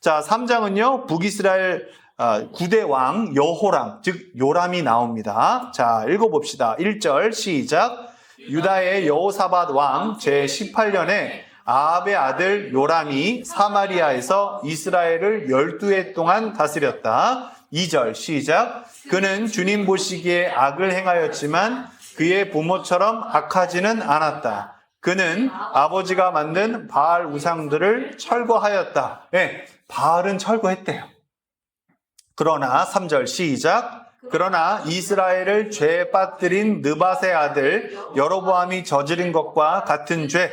자, 3장은요, 북이스라엘 9대 왕 여호람, 즉 요람이 나옵니다. 자, 읽어봅시다. 1절 시작. 유다의 여호사밧 왕 제18년에 아합의 아들 요람이 사마리아에서 이스라엘을 12해 동안 다스렸다. 2절 시작. 그는 주님 보시기에 악을 행하였지만 그의 부모처럼 악하지는 않았다. 그는 아버지가 만든 바알 우상들을 철거하였다. 네, 바알은 철거했대요. 그러나 3절 시작. 그러나 이스라엘을 죄에 빠뜨린 느밧의 아들 여로보암이 저지른 것과 같은 죄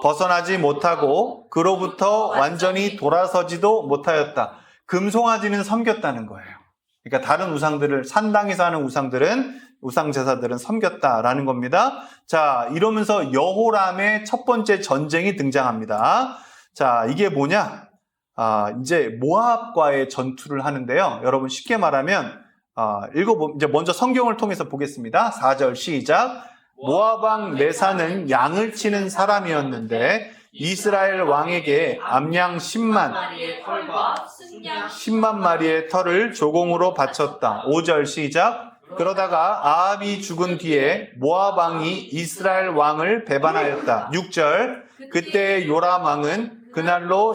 벗어나지 못하고 그로부터 완전히 돌아서지도 못하였다. 금송아지는 섬겼다는 거예요. 그러니까 다른 우상들을, 산당에서 하는 우상들은, 우상 제사들은 섬겼다라는 겁니다. 자, 이러면서 여호람의 첫 번째 전쟁이 등장합니다. 자, 이게 뭐냐? 이제 모압과의 전투를 하는데요. 여러분 쉽게 말하면 이제 먼저 성경을 통해서 보겠습니다. 4절 시작. 모압 왕 메사는 양을 치는 사람이었는데 이스라엘 왕에게 암양 10만 마리의 털을 조공으로 바쳤다. 5절 시작. 그러다가 아합이 죽은 뒤에 모압 왕이 이스라엘 왕을 배반하였다. 6절. 그때 요람 왕은 그날로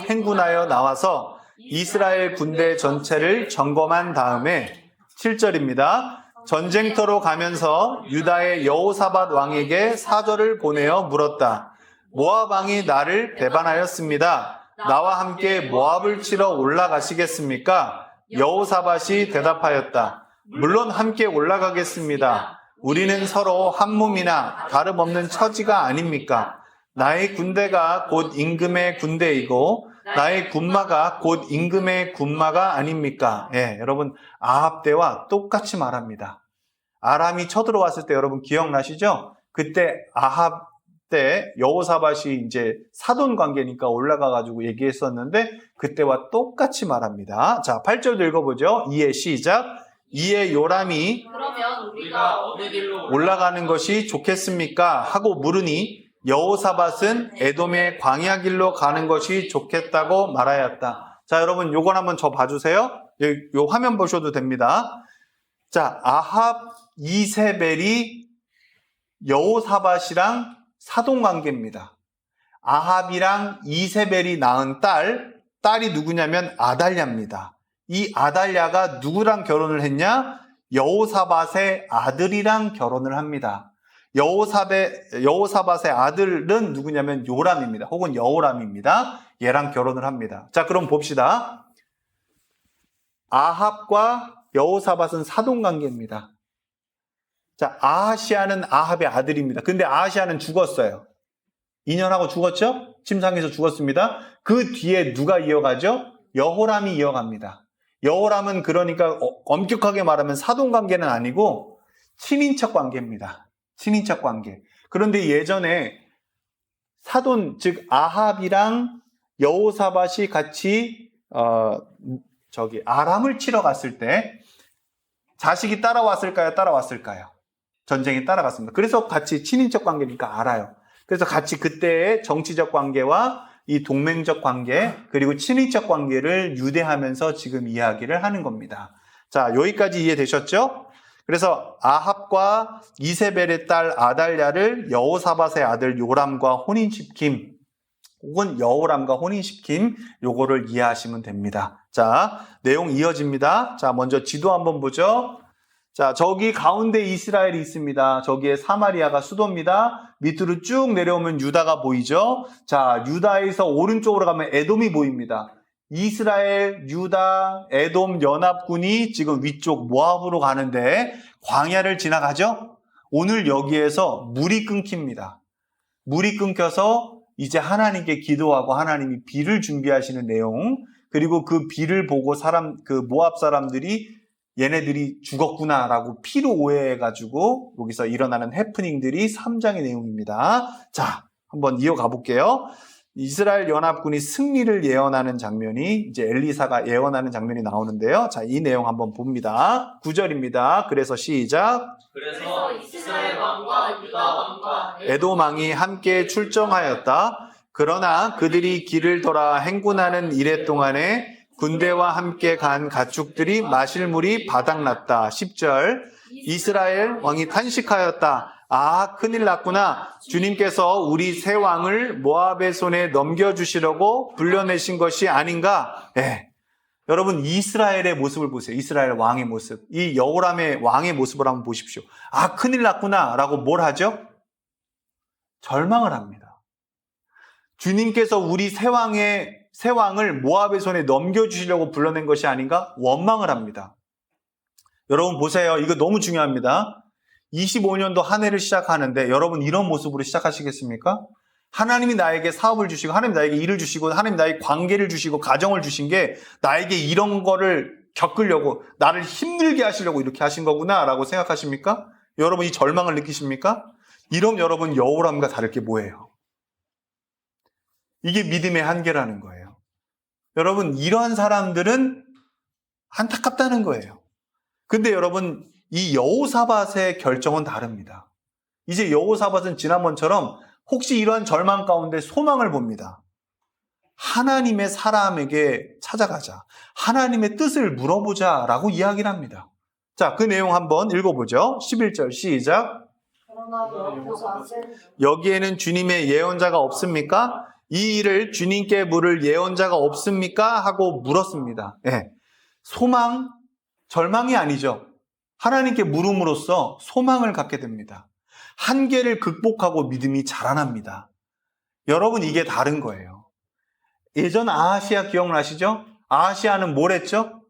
행군하여 나와서 이스라엘 군대 전체를 점검한 다음에 7절입니다. 전쟁터로 가면서 유다의 여호사밧 왕에게 사절을 보내어 물었다. 모압 왕이 나를 배반하였습니다. 나와 함께 모압을 치러 올라가시겠습니까? 여호사밧이 대답하였다. 물론 함께 올라가겠습니다. 우리는 서로 한 몸이나 다름없는 처지가 아닙니까? 나의 군대가 곧 임금의 군대이고 나의 군마가 곧 임금의 군마가 아닙니까? 예, 여러분 아합 때와 똑같이 말합니다. 아람이 쳐들어왔을 때 여러분 기억나시죠? 그때 아합 때 여호사밧이 이제 사돈 관계니까 올라가가지고 얘기했었는데 그때와 똑같이 말합니다. 자, 8절 읽어보죠. 이에 시작. 이에 요람이 그러면 우리가 어느 길로 올라가는 것이 좋겠습니까? 하고 물으니 여호사밧은 에돔의 광야 길로 가는 것이 좋겠다고 말하였다. 자, 여러분 요건 한번 저 봐주세요. 요 화면 보셔도 됩니다. 자, 아합 이세벨이 여호사밧이랑 사돈관계입니다. 아합이랑 이세벨이 낳은 딸이 누구냐면 아달랴입니다. 이 아달랴가 누구랑 결혼을 했냐? 여호사밧의 아들이랑 결혼을 합니다. 여호사밧의 아들은 누구냐면 요람입니다. 혹은 여호람입니다. 얘랑 결혼을 합니다. 자, 그럼 봅시다. 아합과 여호사밧은 사돈관계입니다. 자, 아하시아는 아합의 아들입니다. 근데 아하시아는 죽었어요. 2년하고 죽었죠? 침상에서 죽었습니다. 그 뒤에 누가 이어가죠? 여호람이 이어갑니다. 여호람은 그러니까 엄격하게 말하면 사돈관계는 아니고 친인척 관계입니다. 친인척 관계. 그런데 예전에 사돈, 즉 아합이랑 여호사밧이 같이 아람을 치러 갔을 때 자식이 따라왔을까요? 따라왔을까요? 전쟁에 따라갔습니다. 그래서 같이 친인척 관계니까 알아요. 그래서 같이 그때의 정치적 관계와 이 동맹적 관계 그리고 친인척 관계를 유대하면서 지금 이야기를 하는 겁니다. 자, 여기까지 이해되셨죠? 그래서 아합과 이세벨의 딸 아달랴를 여호사밧의 아들 요람과 혼인시킴 혹은 여호람과 혼인시킴 요거를 이해하시면 됩니다. 자, 내용 이어집니다. 자, 먼저 지도 한번 보죠. 자, 저기 가운데 이스라엘이 있습니다. 저기에 사마리아가 수도입니다. 밑으로 쭉 내려오면 유다가 보이죠. 자, 유다에서 오른쪽으로 가면 에돔이 보입니다. 이스라엘, 유다, 에돔 연합군이 지금 위쪽 모압으로 가는데 광야를 지나가죠. 오늘 여기에서 물이 끊깁니다. 물이 끊겨서 이제 하나님께 기도하고 하나님이 비를 준비하시는 내용, 그리고 그 비를 보고 모압 사람들이 얘네들이 죽었구나라고 피로 오해해가지고 여기서 일어나는 해프닝들이 3장의 내용입니다. 자, 한번 이어가 볼게요. 이스라엘 연합군이 승리를 예언하는 장면이 이제 엘리사가 예언하는 장면이 나오는데요. 자, 이 내용 한번 봅니다. 9절입니다. 그래서 시작. 그래서 이스라엘 왕과 유다 왕과 에돔 왕이 함께 출정하였다. 그러나 그들이 길을 돌아 행군하는 이래 동안에 군대와 함께 간 가축들이 마실 물이 바닥났다. 10절. 이스라엘 왕이 탄식하였다. 아, 큰일 났구나. 주님께서 우리 새 왕을 모압의 손에 넘겨주시려고 불러내신 것이 아닌가? 여러분, 이스라엘의 모습을 보세요. 이스라엘 왕의 모습. 이 여호람의 왕의 모습을 한번 보십시오. 아, 큰일 났구나. 라고 뭘 하죠? 절망을 합니다. 주님께서 우리 새 왕을 모압의 손에 넘겨주시려고 불러낸 것이 아닌가? 원망을 합니다. 여러분 보세요. 이거 너무 중요합니다. 25년도 한 해를 시작하는데 여러분 이런 모습으로 시작하시겠습니까? 하나님이 나에게 사업을 주시고 하나님이 나에게 일을 주시고 하나님이 나에게 관계를 주시고 가정을 주신 게 나에게 이런 거를 겪으려고 나를 힘들게 하시려고 이렇게 하신 거구나 라고 생각하십니까? 여러분 이 절망을 느끼십니까? 이런 여러분 여호람과 다를 게 뭐예요? 이게 믿음의 한계라는 거예요. 여러분 이러한 사람들은 안타깝다는 거예요. 근데 여러분 이 여호사밧의 결정은 다릅니다. 이제 여호사밧은 지난번처럼 혹시 이러한 절망 가운데 소망을 봅니다. 하나님의 사람에게 찾아가자. 하나님의 뜻을 물어보자 라고 이야기를 합니다. 자, 그 내용 한번 읽어보죠. 11절 시작. 여기에는 주님의 예언자가 없습니까? 이 일을 주님께 물을 예언자가 없습니까? 하고 물었습니다. 소망, 절망이 아니죠. 하나님께 물음으로써 소망을 갖게 됩니다. 한계를 극복하고 믿음이 자라납니다. 여러분 이게 다른 거예요. 예전 아하시아 기억나시죠? 아하시아는 뭘 했죠?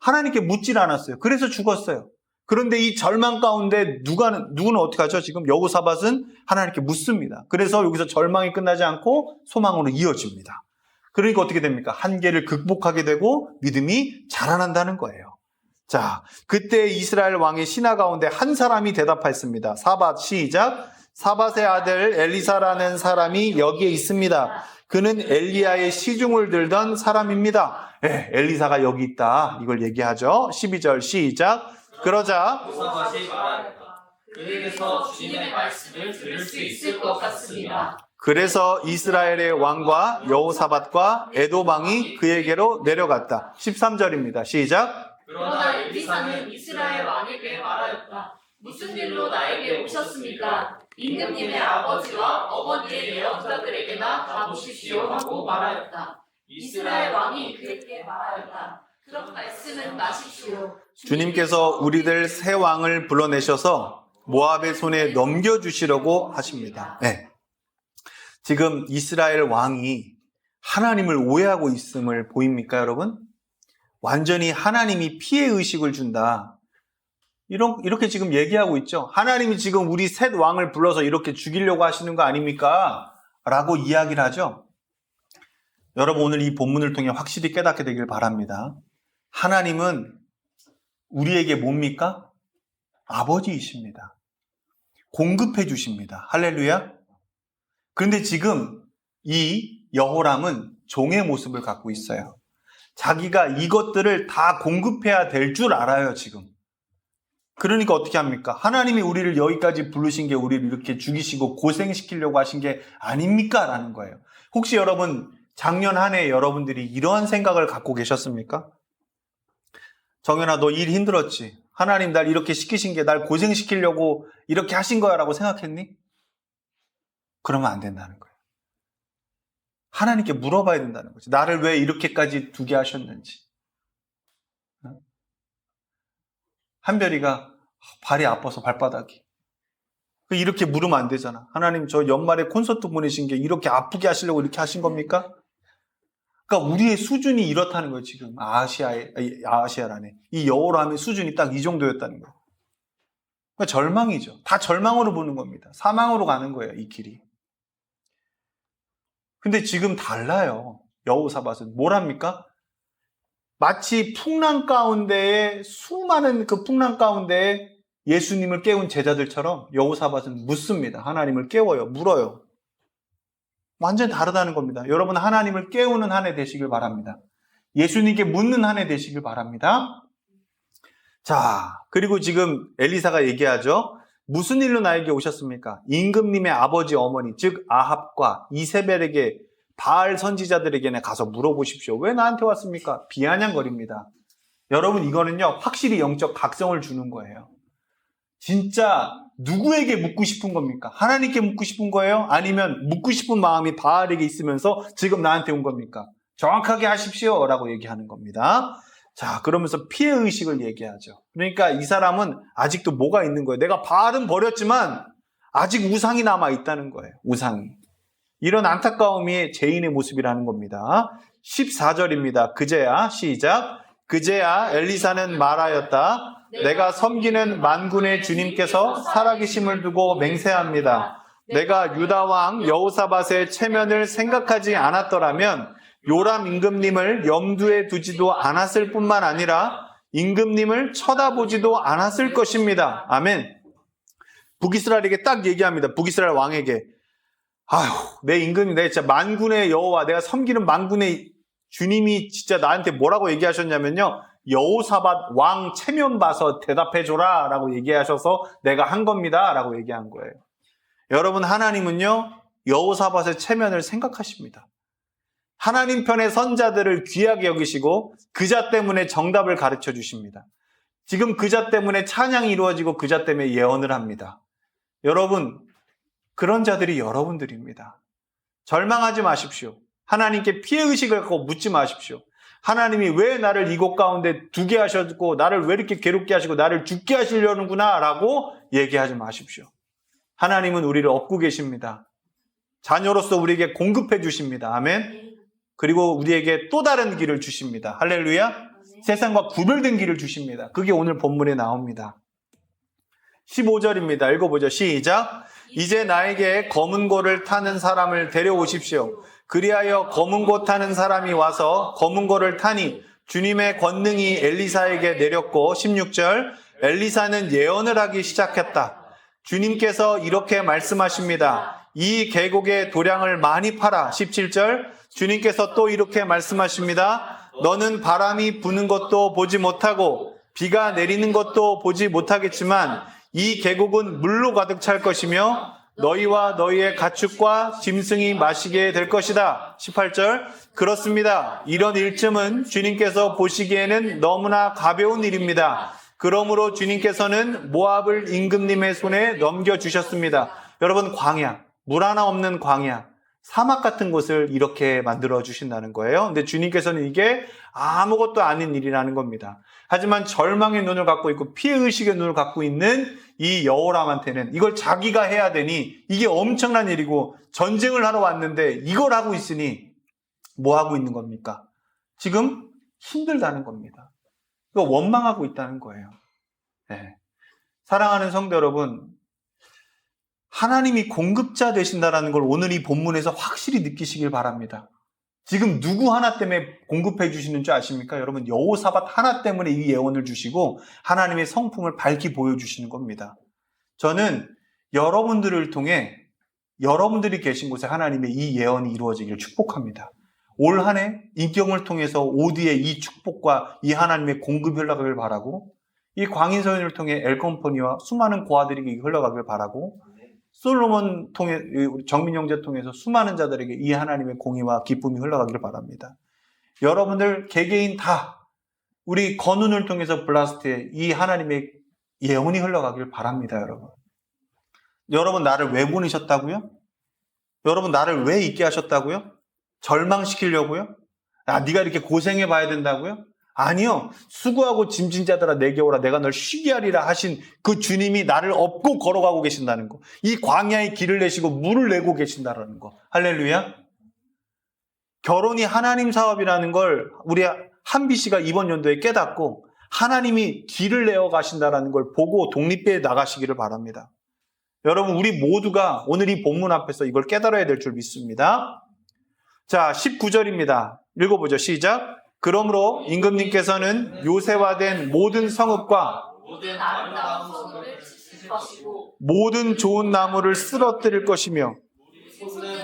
하나님께 묻질 않았어요. 그래서 죽었어요. 그런데 이 절망 가운데 누구는 어떻게 하죠? 지금 여호사밧은 하나님께 묻습니다. 그래서 여기서 절망이 끝나지 않고 소망으로 이어집니다. 그러니까 어떻게 됩니까? 한계를 극복하게 되고 믿음이 자라난다는 거예요. 자, 그때 이스라엘 왕의 신하 가운데 한 사람이 대답했습니다. 사밧 시작. 사밧의 아들 엘리사라는 사람이 여기에 있습니다. 그는 엘리야의 시중을 들던 사람입니다. 엘리사가 여기 있다. 이걸 얘기하죠. 12절 시작. 그러자 여호사밧이 말하였다. 그에게서 주님의 말씀을 들을 수 있을 것 같습니다. 그래서 이스라엘의 왕과 여호사밧과 에돔 왕이 그에게로 내려갔다. 13절입니다. 시작. 그러나 엘리사는 이스라엘 왕에게 말하였다. 무슨 일로 나에게 오셨습니까? 임금님의 아버지와 어머니의 예언자들에게나 가보십시오 하고 말하였다. 이스라엘 왕이 그에게 말하였다. 그런 말씀은 마십시오. 주님께서 우리들 새 왕을 불러내셔서 모압의 손에 넘겨주시려고 하십니다. 지금 이스라엘 왕이 하나님을 오해하고 있음을 보입니까, 여러분? 완전히 하나님이 피해의식을 준다. 이렇게 지금 얘기하고 있죠. 하나님이 지금 우리 셋 왕을 불러서 이렇게 죽이려고 하시는 거 아닙니까? 라고 이야기를 하죠. 여러분 오늘 이 본문을 통해 확실히 깨닫게 되길 바랍니다. 하나님은 우리에게 뭡니까? 아버지이십니다. 공급해 주십니다. 할렐루야. 그런데 지금 이 여호람은 종의 모습을 갖고 있어요. 자기가 이것들을 다 공급해야 될 줄 알아요, 지금. 그러니까 어떻게 합니까? 하나님이 우리를 여기까지 부르신 게 우리를 이렇게 죽이시고 고생시키려고 하신 게 아닙니까? 라는 거예요. 혹시 여러분, 작년 한 해 여러분들이 이러한 생각을 갖고 계셨습니까? 정연아, 너 일 힘들었지? 하나님 날 이렇게 시키신 게 날 고생시키려고 이렇게 하신 거야 라고 생각했니? 그러면 안 된다는 거예요. 하나님께 물어봐야 된다는 거지. 나를 왜 이렇게까지 두게 하셨는지. 한별이가 발이 아파서 발바닥이. 이렇게 물으면 안 되잖아. 하나님 저 연말에 콘서트 보내신 게 이렇게 아프게 하시려고 이렇게 하신 겁니까? 그러니까 우리의 수준이 이렇다는 거예요. 지금 아하시아라네. 이 여호람의 수준이 딱 이 정도였다는 거예요. 그러니까 절망이죠. 다 절망으로 보는 겁니다. 사망으로 가는 거예요. 이 길이. 근데 지금 달라요. 여호사밧은 뭘 합니까? 마치 풍랑 가운데에 수많은 그 풍랑 가운데에 예수님을 깨운 제자들처럼 여호사밧은 묻습니다. 하나님을 깨워요. 물어요. 완전히 다르다는 겁니다. 여러분 하나님을 깨우는 한 해 되시길 바랍니다. 예수님께 묻는 한 해 되시길 바랍니다. 자, 그리고 지금 엘리사가 얘기하죠. 무슨 일로 나에게 오셨습니까? 임금님의 아버지 어머니, 즉 아합과 이세벨에게 바알 선지자들에게는 가서 물어보십시오. 왜 나한테 왔습니까? 비아냥거립니다. 여러분, 이거는요, 확실히 영적 각성을 주는 거예요. 진짜 누구에게 묻고 싶은 겁니까? 하나님께 묻고 싶은 거예요? 아니면 묻고 싶은 마음이 바알에게 있으면서 지금 나한테 온 겁니까? 정확하게 하십시오 라고 얘기하는 겁니다. 자, 그러면서 피해의식을 얘기하죠. 그러니까 이 사람은 아직도 뭐가 있는 거예요? 내가 바알은 버렸지만 아직 우상이 남아있다는 거예요. 우상이. 이런 안타까움이 죄인의 모습이라는 겁니다. 14절입니다. 그제야, 시작. 그제야 엘리사는 말하였다. 내가 섬기는 만군의 주님께서 살아계심을 두고 맹세합니다. 내가 유다 왕 여호사밧의 체면을 생각하지 않았더라면 요람 임금님을 염두에 두지도 않았을 뿐만 아니라 임금님을 쳐다보지도 않았을 것입니다. 아멘. 북이스라엘에게 딱 얘기합니다. 북이스라엘 왕에게. 아휴, 내 임금님, 내 진짜 만군의 여호와, 내가 섬기는 만군의 주님이 진짜 나한테 뭐라고 얘기하셨냐면요. 여호사밧 왕 체면 봐서 대답해줘라 라고 얘기하셔서 내가 한 겁니다 라고 얘기한 거예요. 여러분, 하나님은요, 여호사밧의 체면을 생각하십니다. 하나님 편의 선자들을 귀하게 여기시고 그자 때문에 정답을 가르쳐 주십니다. 지금 그자 때문에 찬양이 이루어지고 그자 때문에 예언을 합니다. 여러분, 그런 자들이 여러분들입니다. 절망하지 마십시오. 하나님께 피해의식을 갖고 묻지 마십시오. 하나님이 왜 나를 이곳 가운데 두게 하셨고 나를 왜 이렇게 괴롭게 하시고 나를 죽게 하시려는구나 라고 얘기하지 마십시오. 하나님은 우리를 업고 계십니다. 자녀로서 우리에게 공급해 주십니다. 아멘. 그리고 우리에게 또 다른 길을 주십니다. 할렐루야. 세상과 구별된 길을 주십니다. 그게 오늘 본문에 나옵니다. 15절입니다. 읽어보죠. 시작. 이제 나에게 검은 고를 타는 사람을 데려오십시오. 그리하여 검은 고 타는 사람이 와서 검은 고를 타니 주님의 권능이 엘리사에게 내렸고 16절 엘리사는 예언을 하기 시작했다. 주님께서 이렇게 말씀하십니다. 이 계곡의 도량을 많이 팔아. 17절 주님께서 또 이렇게 말씀하십니다. 너는 바람이 부는 것도 보지 못하고 비가 내리는 것도 보지 못하겠지만 이 계곡은 물로 가득 찰 것이며 너희와 너희의 가축과 짐승이 마시게 될 것이다. 18절 그렇습니다. 이런 일쯤은 주님께서 보시기에는 너무나 가벼운 일입니다. 그러므로 주님께서는 모압을 임금님의 손에 넘겨주셨습니다. 여러분, 광야, 물 하나 없는 광야, 사막 같은 곳을 이렇게 만들어 주신다는 거예요. 근데 주님께서는 이게 아무것도 아닌 일이라는 겁니다. 하지만 절망의 눈을 갖고 있고 피해의식의 눈을 갖고 있는 이 여호람한테는 이걸 자기가 해야 되니 이게 엄청난 일이고 전쟁을 하러 왔는데 이걸 하고 있으니 뭐 하고 있는 겁니까? 지금 힘들다는 겁니다. 이거 원망하고 있다는 거예요. 네. 사랑하는 성도 여러분, 하나님이 공급자 되신다는 걸 오늘 이 본문에서 확실히 느끼시길 바랍니다. 지금 누구 하나 때문에 공급해 주시는 줄 아십니까? 여러분, 여호사밧 하나 때문에 이 예언을 주시고 하나님의 성품을 밝히 보여주시는 겁니다. 저는 여러분들을 통해 여러분들이 계신 곳에 하나님의 이 예언이 이루어지기를 축복합니다. 올 한 해 인격을 통해서 오디의 이 축복과 이 하나님의 공급이 흘러가길 바라고, 이 광인서연을 통해 엘컴퍼니와 수많은 고아들에게 흘러가길 바라고, 솔로몬 통해, 정민 형제 통해서 수많은 자들에게 이 하나님의 공의와 기쁨이 흘러가기를 바랍니다. 여러분들 개개인 다 우리 건운을 통해서 블라스트에 이 하나님의 예언이 흘러가기를 바랍니다. 여러분 나를 왜 보내셨다고요? 여러분 나를 왜 있게 하셨다고요? 절망시키려고요? 네가 이렇게 고생해 봐야 된다고요? 아니요. 수고하고 짐진 자들아 내게 오라 내가 널 쉬게 하리라 하신 그 주님이 나를 업고 걸어가고 계신다는 거. 이 광야의 길을 내시고 물을 내고 계신다는 거. 할렐루야. 결혼이 하나님 사업이라는 걸 우리 한비 씨가 이번 연도에 깨닫고 하나님이 길을 내어 가신다는 걸 보고 독립해 나가시기를 바랍니다. 여러분, 우리 모두가 오늘 이 본문 앞에서 이걸 깨달아야 될 줄 믿습니다. 자, 19절입니다. 읽어보죠. 시작. 그러므로 임금님께서는 요새화된 모든 성읍과 모든 아름다운 성을 치실 것이고 모든 좋은 나무를 쓰러뜨릴 것이며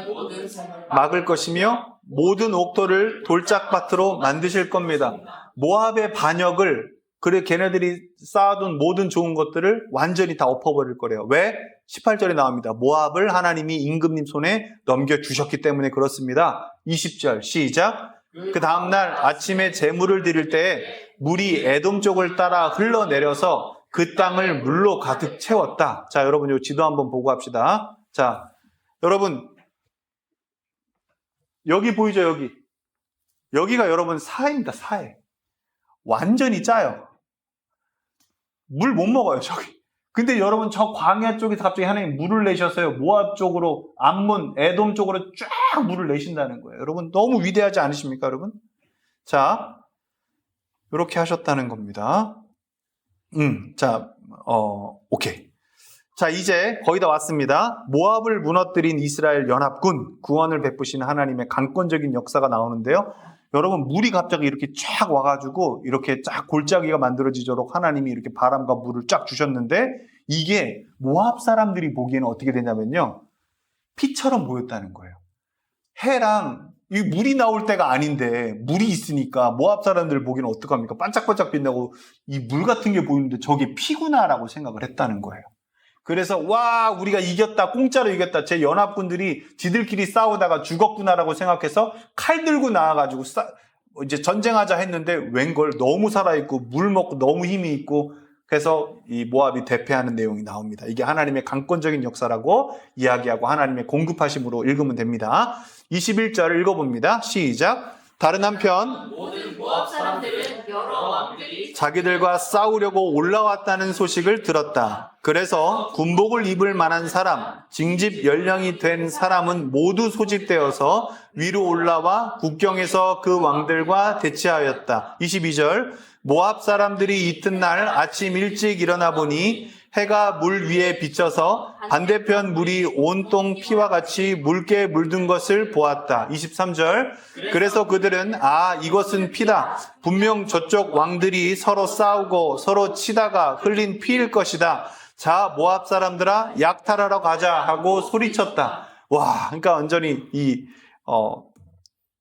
모든 성을 막을 것이며 모든 옥토를 돌짝밭으로 만드실 겁니다. 모압의 반역을 그래 걔네들이 쌓아둔 모든 좋은 것들을 완전히 다 엎어버릴 거래요. 왜? 18절에 나옵니다. 모압을 하나님이 임금님 손에 넘겨주셨기 때문에 그렇습니다. 20절 시작. 그 다음날 아침에 제물을 드릴 때에 물이 에돔 쪽을 따라 흘러내려서 그 땅을 물로 가득 채웠다. 자, 여러분 이 지도 한번 보고 합시다. 자, 여러분 여기 보이죠? 여기가 여러분 사해입니다. 사해. 완전히 짜요. 물 못 먹어요, 저기. 근데 여러분 저 광야 쪽에서 갑자기 하나님 물을 내셨어요. 모압 쪽으로, 암몬, 에돔 쪽으로 쫙 물을 내신다는 거예요. 여러분 너무 위대하지 않으십니까, 여러분? 자, 이렇게 하셨다는 겁니다. 오케이. 자, 이제 거의 다 왔습니다. 모압을 무너뜨린 이스라엘 연합군, 구원을 베푸신 하나님의 강권적인 역사가 나오는데요. 여러분, 물이 갑자기 이렇게 쫙 와가지고 이렇게 쫙 골짜기가 만들어지도록 하나님이 이렇게 바람과 물을 쫙 주셨는데 이게 모압 사람들이 보기에는 어떻게 되냐면요. 피처럼 보였다는 거예요. 해랑 이 물이 나올 때가 아닌데 물이 있으니까 모압 사람들 보기에는 어떡합니까? 반짝반짝 빛나고 이 물 같은 게 보이는데 저게 피구나라고 생각을 했다는 거예요. 그래서 와 우리가 이겼다, 공짜로 이겼다, 제 연합군들이 지들끼리 싸우다가 죽었구나라고 생각해서 칼 들고 나와가지고 이제 전쟁하자 했는데 웬걸 너무 살아있고 물 먹고 너무 힘이 있고 그래서 이 모압이 대패하는 내용이 나옵니다. 이게 하나님의 강권적인 역사라고 이야기하고 하나님의 공급하심으로 읽으면 됩니다. 21절 읽어봅니다. 시작. 다른 한편 모든 모압 사람들은 여러 왕들이 자기들과 싸우려고 올라왔다는 소식을 들었다. 그래서 군복을 입을 만한 사람, 징집 연령이 된 사람은 모두 소집되어서 위로 올라와 국경에서 그 왕들과 대치하였다. 22절 모압 사람들이 이튿날 아침 일찍 일어나 보니 해가 물 위에 비쳐서 반대편 물이 온통 피와 같이 묽게 물든 것을 보았다. 23절 그래서 그들은 이것은 피다. 분명 저쪽 왕들이 서로 싸우고 서로 치다가 흘린 피일 것이다. 자, 모압 사람들아 약탈하러 가자 하고 소리쳤다. 와, 그러니까 완전히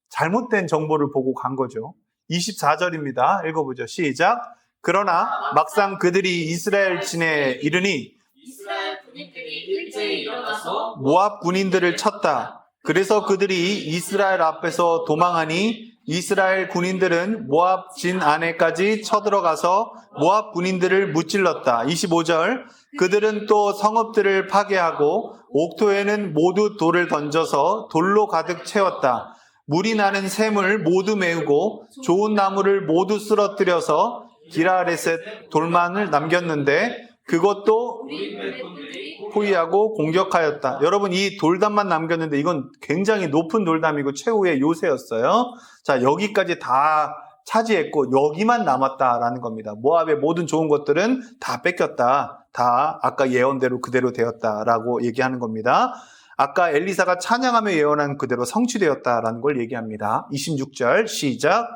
잘못된 정보를 보고 간 거죠. 24절입니다. 읽어보죠. 시작. 그러나 막상 그들이 이스라엘 진에 이르니 이스라엘 군인들이 일제히 일어나서 모압 군인들을 쳤다. 그래서 그들이 이스라엘 앞에서 도망하니 이스라엘 군인들은 모압 진 안에까지 쳐들어가서 모압 군인들을 무찔렀다. 25절 그들은 또 성읍들을 파괴하고 옥토에는 모두 돌을 던져서 돌로 가득 채웠다. 물이 나는 샘을 모두 메우고 좋은 나무를 모두 쓰러뜨려서 기라레셋 돌만을 남겼는데 그것도 우리 백군들이 포위하고 공격하였다. 여러분 이 돌담만 남겼는데 이건 굉장히 높은 돌담이고 최후의 요새였어요. 자, 여기까지 다 차지했고 여기만 남았다라는 겁니다. 모압의 모든 좋은 것들은 다 뺏겼다. 다 아까 예언대로 그대로 되었다라고 얘기하는 겁니다. 아까 엘리사가 찬양하며 예언한 그대로 성취되었다라는 걸 얘기합니다. 26절 시작.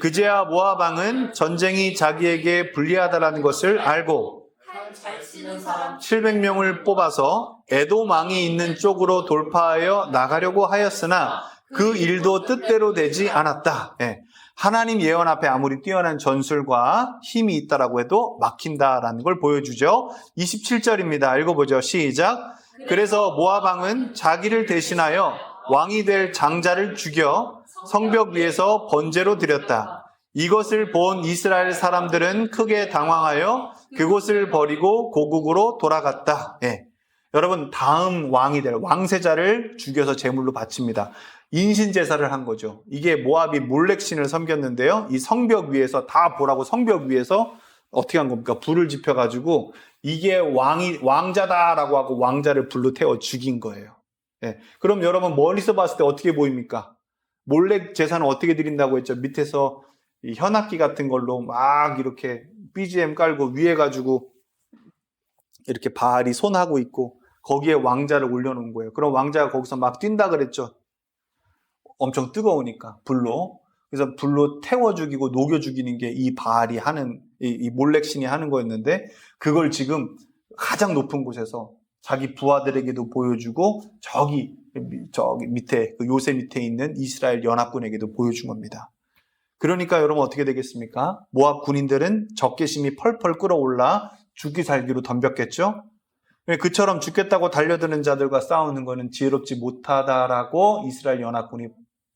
그제야 모압 왕은 전쟁이 자기에게 불리하다라는 것을 알고 잘 치는 사람 700명을 뽑아서 에돔 왕이 있는 쪽으로 돌파하여 나가려고 하였으나 그 일도 뜻대로 되지 않았다. 하나님 예언 앞에 아무리 뛰어난 전술과 힘이 있다라고 해도 막힌다라는 걸 보여주죠. 27절입니다. 읽어보죠. 시작. 그래서 모압 왕은 자기를 대신하여 왕이 될 장자를 죽여 성벽 위에서 번제로 드렸다. 이것을 본 이스라엘 사람들은 크게 당황하여 그곳을 버리고 고국으로 돌아갔다. 여러분 다음 왕이 될 왕세자를 죽여서 제물로 바칩니다. 인신제사를 한 거죠. 이게 모압이 몰렉신을 섬겼는데요. 이 성벽 위에서 다 보라고 성벽 위에서 어떻게 한 겁니까? 불을 지펴가지고 이게 왕자다라고 하고 왕자를 불로 태워 죽인 거예요. 그럼 여러분 멀리서 봤을 때 어떻게 보입니까? 몰렉 제사는 어떻게 드린다고 했죠? 밑에서 이 현악기 같은 걸로 막 이렇게 BGM 깔고 위에 가지고 이렇게 바알이 손하고 있고 거기에 왕자를 올려놓은 거예요. 그럼 왕자가 거기서 막 뛴다 그랬죠. 엄청 뜨거우니까 불로. 그래서 불로 태워 죽이고 녹여 죽이는 게 이 바알이 하는 이 몰렉신이 하는 거였는데 그걸 지금 가장 높은 곳에서 자기 부하들에게도 보여주고 저기 밑에 그 요새 밑에 있는 이스라엘 연합군에게도 보여준 겁니다. 그러니까 여러분 어떻게 되겠습니까? 모압 군인들은 적개심이 펄펄 끓어올라 죽기 살기로 덤볐겠죠? 그처럼 죽겠다고 달려드는 자들과 싸우는 것은 지혜롭지 못하다라고 이스라엘 연합군이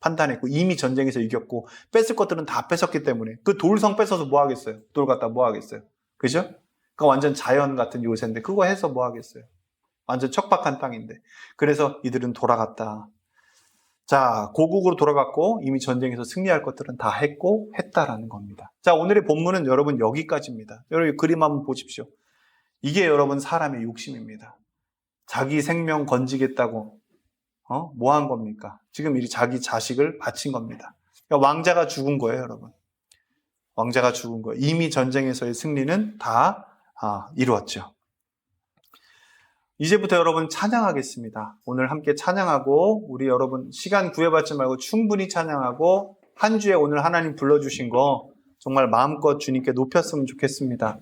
판단했고 이미 전쟁에서 이겼고 뺏을 것들은 다 뺏었기 때문에 그 돌성 뺏어서 뭐 하겠어요? 돌 갖다 뭐 하겠어요? 그죠? 그러니까 완전 자연 같은 요새인데 그거 해서 뭐 하겠어요? 완전 척박한 땅인데. 그래서 이들은 돌아갔다. 자, 고국으로 돌아갔고 이미 전쟁에서 승리할 것들은 다 했고 했다라는 겁니다. 자, 오늘의 본문은 여러분 여기까지입니다. 여러분 그림 한번 보십시오. 이게 여러분 사람의 욕심입니다. 자기 생명 건지겠다고 뭐 한 겁니까? 지금 이 자기 자식을 바친 겁니다. 그러니까 왕자가 죽은 거예요, 여러분. 왕자가 죽은 거예요. 이미 전쟁에서의 승리는 다 이루었죠. 이제부터 여러분 찬양하겠습니다. 오늘 함께 찬양하고 우리 여러분 시간 구애받지 말고 충분히 찬양하고 한 주에 오늘 하나님 불러주신 거 정말 마음껏 주님께 높였으면 좋겠습니다.